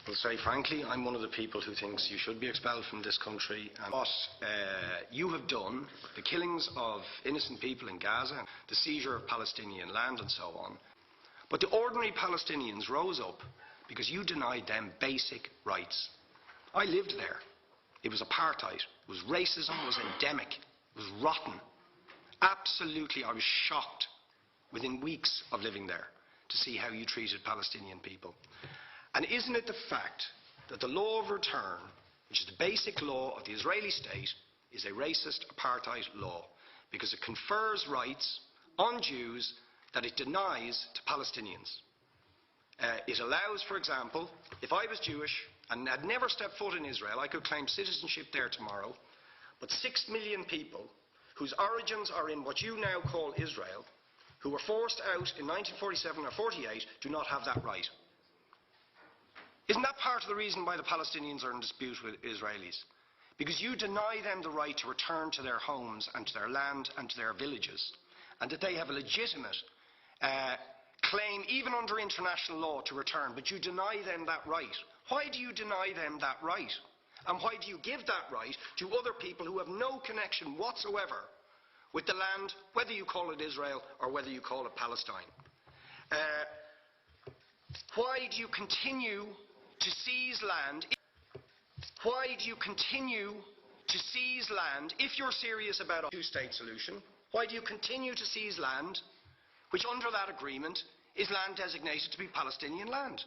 Well, say frankly, I'm one of the people who thinks you should be expelled from this country. And what you have done, the killings of innocent people in Gaza, the seizure of Palestinian land and so on, but the ordinary Palestinians rose up because you denied them basic rights. I lived there. It was apartheid. It was racism. It was endemic. It was rotten. Absolutely, I was shocked within weeks of living there to see how you treated Palestinian people. And isn't it the fact that the law of return, which is the basic law of the Israeli state, is a racist apartheid law because it confers rights on Jews that it denies to Palestinians. It allows, for example, if I was Jewish and had never stepped foot in Israel, I could claim citizenship there tomorrow, but 6 million people whose origins are in what you now call Israel, who were forced out in 1947 or 48, do not have that right. Isn't that part of the reason why the Palestinians are in dispute with Israelis? Because you deny them the right to return to their homes and to their land and to their villages, and that they have a legitimate claim, even under international law, to return, but you deny them that right. Why do you deny them that right? And why do you give that right to other people who have no connection whatsoever with the land, whether you call it Israel or whether you call it Palestine? Why do you continue to seize land? Why do you continue to seize land if you're serious about a two-state solution? Why do you continue to seize land which under that agreement is land designated to be Palestinian land?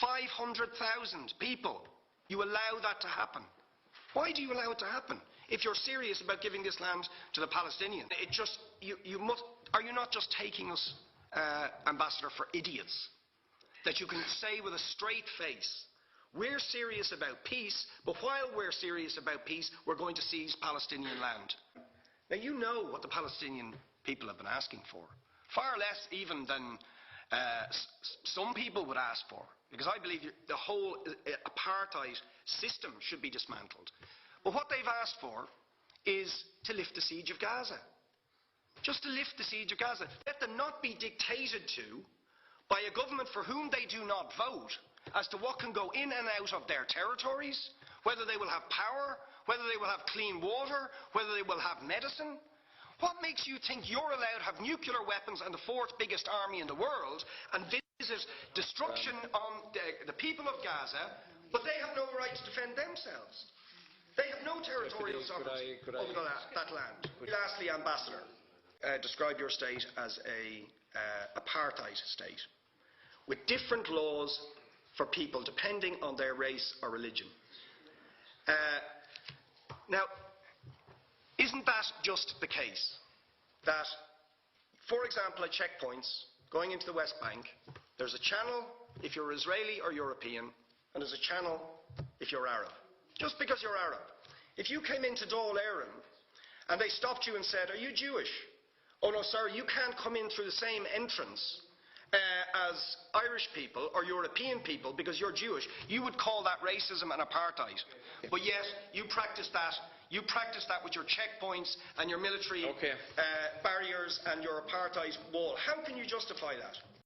500,000 people. You allow that to happen. Why do you allow it to happen? If you're serious about giving this land to the Palestinians, are you not just taking us, Ambassador, for idiots? That you can say with a straight face, we're serious about peace, but while we're serious about peace, we're going to seize Palestinian land. Now, you know what the Palestinian people have been asking for. Far less even than some people would ask for, because I believe the whole apartheid system should be dismantled. But what they've asked for is to lift the siege of Gaza. Just to lift the siege of Gaza. Let them not be dictated to by a government for whom they do not vote as to what can go in and out of their territories, whether they will have power, whether they will have clean water, whether they will have medicine. What makes you think you're allowed to have nuclear weapons and the fourth biggest army in the world and visit destruction on the people of Gaza, but they have no right to defend themselves? They have no territorial sovereignty over that land. Lastly, Ambassador, describe your state as an apartheid state, with different laws for people depending on their race or religion. Now, isn't that just the case that, for example, at checkpoints going into the West Bank, there's a channel if you're Israeli or European, and there's a channel if you're Arab? Just because you're Arab. If you came into Dáil Éireann and they stopped you and said, "Are you Jewish?" "Oh no, sir, you can't come in through the same entrance as Irish people or European people because you're Jewish," you would call that racism and apartheid. But yet, you practice that. You practice that with your checkpoints and your military barriers and your apartheid wall. How can you justify that?